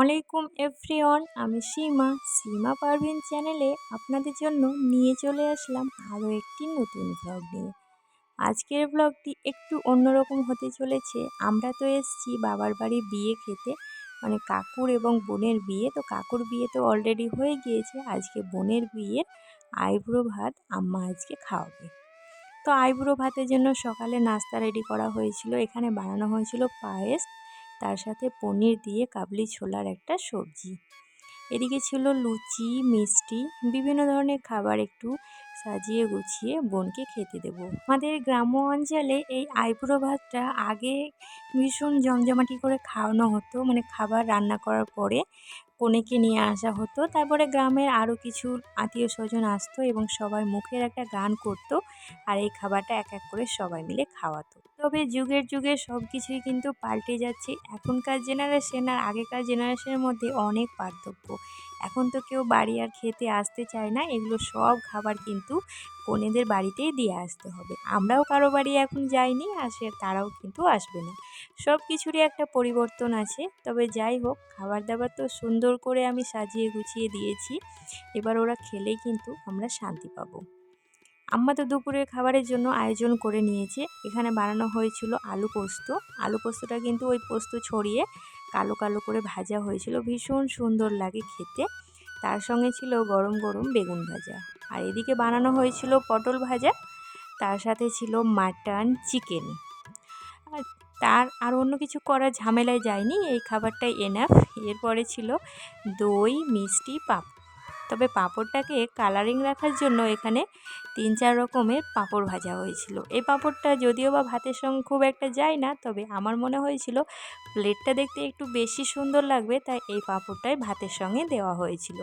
আলাইকুম এভরিওয়ান, আমি সীমা পারভিন চ্যানেলে আপনাদের জন্য নিয়ে চলে আসলাম আরও একটি নতুন ব্লগ নিয়ে। আজকের ব্লগটি একটু অন্যরকম হতে চলেছে। আমরা তো এসেছি বাবার বাড়ি বিয়ে খেতে, মানে কাকুর এবং বোনের বিয়ে। তো কাকুর বিয়ে তো অলরেডি হয়ে গিয়েছে, আজকে বোনের বিয়ের আইবুড়ো ভাত আম্মা আজকে খাওয়াবে। তো আইবুড়ো ভাতের জন্য সকালে নাস্তা রেডি করা হয়েছিল। এখানে বানানো হয়েছিল পায়েস, তার সাথে পনির দিয়ে কাবলি ছোলার একটা সবজি। এদিকে ছিল লুচি, মিষ্টি, বিভিন্ন ধরনের খাবার একটু সাজিয়ে গুছিয়ে বোনকে খেতে দেব। আমাদের গ্রাম্য অঞ্চলে এই আইবুড়ো ভাতটা আগে ভীষণ জমজমাটি করে খাওয়ানো হতো, মানে খাবার রান্না করার পরে কনেকে নিয়ে আসা হতো, তারপরে গ্রামের আরও কিছু আত্মীয় স্বজন আসতো এবং সবাই মুখের একটা গান করতো আর এই খাবারটা এক এক করে সবাই মিলে খাওয়াতো। তবে যুগে সব কিছুই কিন্তু পাল্টে যাচ্ছে। এখনকার জেনারেশন আর আগেকার জেনারেশনের মধ্যে অনেক পার্থক্য। এখন তো কেউ বাড়ি আর খেতে আসতে চায় না, এগুলো সব খাবার কিন্তু কনেদের বাড়িতেই দিয়ে আসতে হবে। আমরাও কারো বাড়ি এখন যাইনি, আর তারাও কিন্তু আসবে না। সব কিছুরই একটা পরিবর্তন আছে। তবে যাই হোক, খাবার দাবার তো সুন্দর করে আমি সাজিয়ে গুছিয়ে দিয়েছি, এবার ওরা খেলেই কিন্তু আমরা শান্তি পাবো। আম্মা তো দুপুরের খাবারের জন্য আয়োজন করে নিয়েছে। এখানে বানানো হয়েছিল আলু পোস্ত। আলু পোস্তটা কিন্তু ওই পোস্ত ছড়িয়ে কালো কালো করে ভাজা হয়েছিল, ভীষণ সুন্দর লাগে খেতে। তার সঙ্গে ছিল গরম গরম বেগুন ভাজা, আর এদিকে বানানো হয়েছিল পটল ভাজা, তার সাথে ছিল মাটন, চিকেন। আর অন্য কিছু করার ঝামেলায় যায়নি, এই খাবারটাই এনাফ। এরপরে ছিল দই, মিষ্টি, পাঁপড়। তবে পাঁপড়টাকে কালারিং রাখার জন্য এখানে 3-4 রকমের পাঁপড় ভাজা হয়েছিল। এই পাঁপড়টা যদিও বা ভাতের সঙ্গে খুব একটা যায় না, তবে আমার মনে হয়েছিল প্লেটটা দেখতে একটু বেশি সুন্দর লাগবে, তাই এই পাঁপড়টাই ভাতের সঙ্গে দেওয়া হয়েছিল।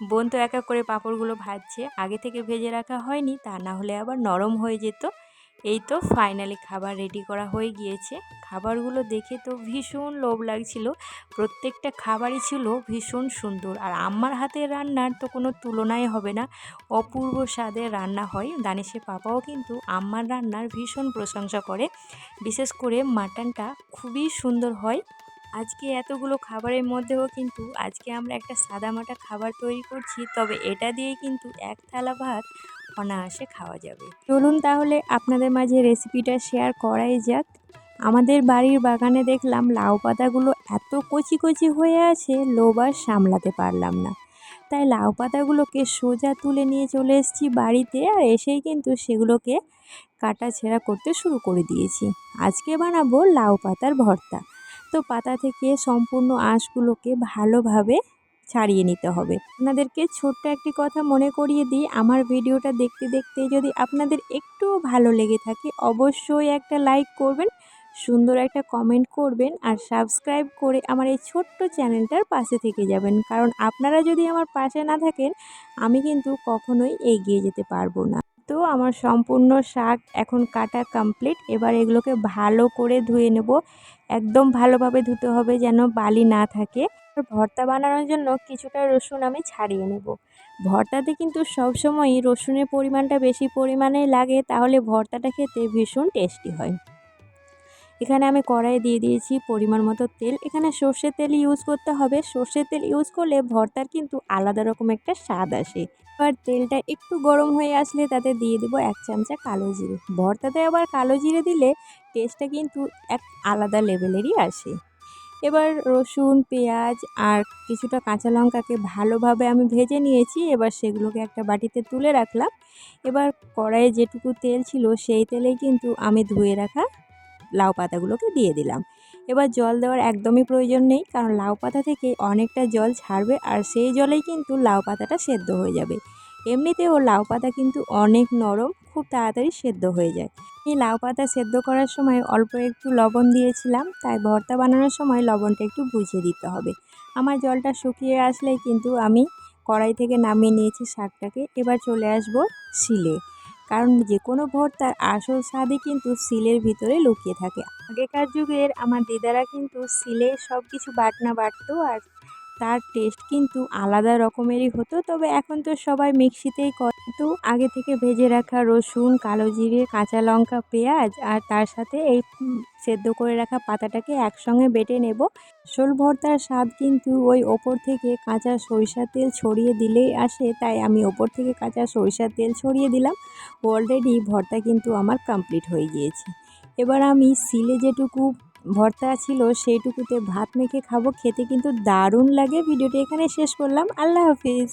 বোন তো এক এক করে পাঁপড়গুলো ভাজছে, আগে থেকে ভেজে রাখা হয়নি, তা না হলে আবার নরম হয়ে যেত। এই তো ফাইনালি খাবার রেডি করা হয়ে গিয়েছে। খাবারগুলো দেখে তো ভীষণ লোভ লাগছিল। প্রত্যেকটা খাবারই ছিল ভীষণ সুন্দর, আর আম্মার হাতের রান্নার তো কোনো তুলনাই হবে না। অপূর্ব স্বাদের রান্না হয়। দানিশের পাপাও কিন্তু আম্মার রান্নার ভীষণ প্রশংসা করে, বিশেষ করে মাটনটা খুবই সুন্দর হয়। আজকে এতগুলো খাবারের মধ্যেও কিন্তু আজকে আমরা একটা সাদামাটা খাবার তৈরি করছি, তবে এটা দিয়ে কিন্তু এক থালা ভাত অনায়াসে খাওয়া যাবে। চলুন তাহলে আপনাদের মাঝে রেসিপিটা শেয়ার করাই যাক। আমাদের বাড়ির বাগানে দেখলাম লাউ পাতাগুলো এত কচি কচি হয়ে আছে, লোভ আর সামলাতে পারলাম না, তাই লাউ পাতাগুলোকে সোজা তুলে নিয়ে চলে এসেছি বাড়িতে, আর এসেই কিন্তু সেগুলোকে কাটা ছেঁড়া করতে শুরু করে দিয়েছি। আজকে বানাবো লাউ পাতার ভর্তা। তো পাতা থেকে সম্পূর্ণ আঁশগুলোকে ভালোভাবে ছাড়িয়ে নিতে হবে। আপনাদেরকে ছোট্ট একটি কথা মনে করিয়ে দিই, আমার ভিডিওটা দেখতে দেখতে যদি আপনাদের একটু ভালো লেগে থাকে অবশ্যই একটা লাইক করবেন, সুন্দর একটা কমেন্ট করবেন, আর সাবস্ক্রাইব করে আমার এই ছোট্ট চ্যানেলটার পাশে থেকে যাবেন। কারণ আপনারা যদি আমার পাশে না থাকেন আমি কিন্তু কখনোই এগিয়ে যেতে পারবো না। তো আমার সম্পূর্ণ শাক এখন কাটা কমপ্লিট। এবার এগুলোকে ভালো করে ধুয়ে নেব, একদম ভালোভাবে ধুতে হবে যেন বালি না থাকে। ভর্তা বানানোর জন্য কিছুটা রসুন আমি ছাড়িয়ে নেব। ভর্তাতে কিন্তু সবসময়ই রসুনের পরিমাণটা বেশি পরিমাণেই লাগে, তাহলে ভর্তাটা খেতে ভীষণ টেস্টি হয়। এখানে আমি কড়াইয়ে দিয়ে দিয়েছি পরিমাণ মতো তেল। এখানে সর্ষের তেল ইউজ করতে হবে। সর্ষের তেল ইউজ করলে ভর্তার কিন্তু আলাদা রকম একটা স্বাদ আসে। এবার তেলটা একটু গরম হয়ে আসলে তাতে দিয়ে দেবো 1 চামচা কালো জিরে। ভর্তাতে আবার কালো জিরে দিলে টেস্টটা কিন্তু এক আলাদা লেভেলেরই আসে। এবার রসুন, পেঁয়াজ আর কিছুটা কাঁচা লঙ্কাকে ভালোভাবে আমি ভেজে নিয়েছি। এবার সেগুলোকে একটা বাটিতে তুলে রাখলাম। এবার কড়াইয়ে যেটুকু তেল ছিল সেই তেলেই কিন্তু আমি ধুয়ে রাখা লাউ পাতাগুলোকে দিয়ে দিলাম। এবার জল দেওয়ার একদমই প্রয়োজন নেই, কারণ লাউ পাতা থেকে অনেকটা জল ছাড়বে, আর সেই জলেই কিন্তু লাউ পাতাটা সেদ্ধ হয়ে যাবে। এমনিতেও লাউ পাতা কিন্তু অনেক নরম, খুব তাড়াতাড়ি সেদ্ধ হয়ে যায়। এই লাউ পাতা সেদ্ধ করার সময় অল্প একটু লবণ দিয়েছিলাম, তাই ভর্তা বানানোর সময় লবণটা একটু বুঝিয়ে দিতে হবে। আমার জলটা শুকিয়ে আসলেই কিন্তু আমি কড়াই থেকে নামিয়ে নিয়েছি শাকটাকে। এবার চলে আসবো শিলে, কারণ যে কোনো ভর্তার আসল স্বাদই কিন্তু শিলের ভিতরে লুকিয়ে থাকে। আগেকার যুগের আমার দিদারা কিন্তু শিলে সব কিছু বাটনা বাটতো, আর তার টেস্ট কিন্তু আলাদা রকমেরই হতো। তবে এখন তো সবাই মিক্সিতেই করে, কিন্তু আগে থেকে ভেজে রাখা রসুন, কালো জিরে, কাঁচা লঙ্কা, পেঁয়াজ আর তার সাথে এই সেদ্ধ করে রাখা পাতাটাকে একসঙ্গে বেটে নেব। আসল ভর্তার স্বাদ কিন্তু ওই ওপর থেকে কাঁচা সরিষার তেল ছড়িয়ে দিলেই আসে, তাই আমি ওপর থেকে কাঁচা সরিষার তেল ছড়িয়ে দিলাম। অলরেডি ভর্তা কিন্তু আমার কমপ্লিট হয়ে গিয়েছে। এবার আমি শিলে যেটুকু ভর্তা ছিল সেইটুকুতে ভাত মেখে খাবো, খেতে কিন্তু দারুণ লাগে। ভিডিওটি এখানে শেষ করলাম। আল্লাহ হাফিজ।